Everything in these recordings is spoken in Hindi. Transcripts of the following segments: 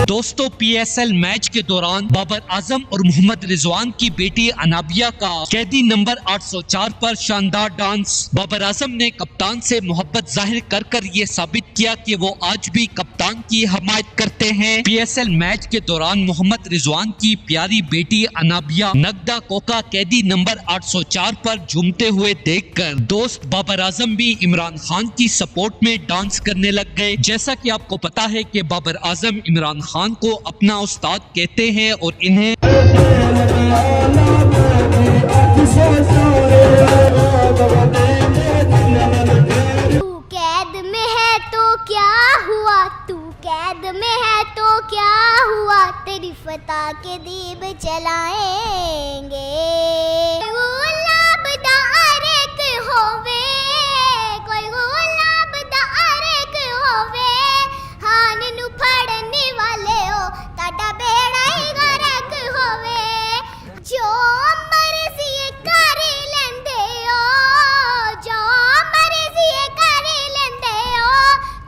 दोस्तों पीएसएल मैच के दौरान बाबर आजम और मोहम्मद रिजवान की बेटी अनाबिया का कैदी नंबर 804 पर शानदार डांस। बाबर आजम ने कप्तान से मोहब्बत जाहिर कर कर ये साबित किया कि वो आज भी कप्तान की हमायत करते हैं। पीएसएल मैच के दौरान मोहम्मद रिजवान की प्यारी बेटी अनाबिया नगदा कोका कैदी नंबर 804 पर झूमते हुए देखकर दोस्त बाबर आजम भी इमरान खान की सपोर्ट में डांस करने लग गए। जैसा कि आपको पता है कि बाबर आजम इमरान खान को अपना उस्ताद कहते हैं और इन्हें तू कैद में है तो क्या हुआ, तू कैद में है तो क्या हुआ, तेरी फता के दीप जलाएंगे। गुलाब दा अरेक होवे, कोई गुलाब दा अरेक होवे, हान नु फड़ने वाले हो ताड़ा बेड़ा ही गरक होवे। जो मर्जी कर लेंदे हो, जो मर्जी कर लेंदे हो,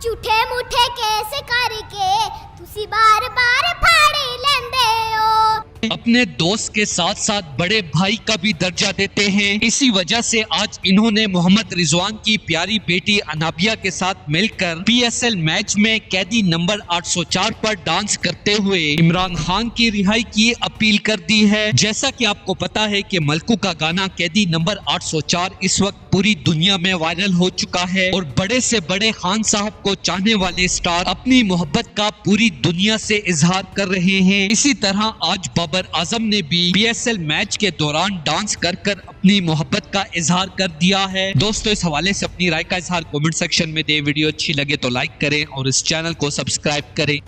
झूठे मूठे केस करके तुसी बार बार फाड़ लेंदे हो। अपने दोस्त के साथ साथ बड़े भाई का भी दर्जा देते हैं। इसी वजह से आज इन्होंने मोहम्मद रिजवान की प्यारी बेटी अनाबिया के साथ मिलकर पीएसएल मैच में कैदी नंबर 804 पर डांस करते हुए इमरान खान की रिहाई की अपील कर दी है। जैसा कि आपको पता है कि मलकू का गाना कैदी नंबर 804 इस वक्त पूरी दुनिया में वायरल हो चुका है और बड़े से बड़े खान साहब को चाहने वाले स्टार अपनी मोहब्बत का पूरी दुनिया से इजहार कर रहे हैं। इसी तरह आज बाबर आजम ने भी पीएसएल मैच के दौरान डांस कर कर अपनी मोहब्बत का इजहार कर दिया है। दोस्तों इस हवाले से अपनी राय का इजहार कमेंट सेक्शन में दें। वीडियो अच्छी लगे तो लाइक करें और इस चैनल को सब्सक्राइब करें।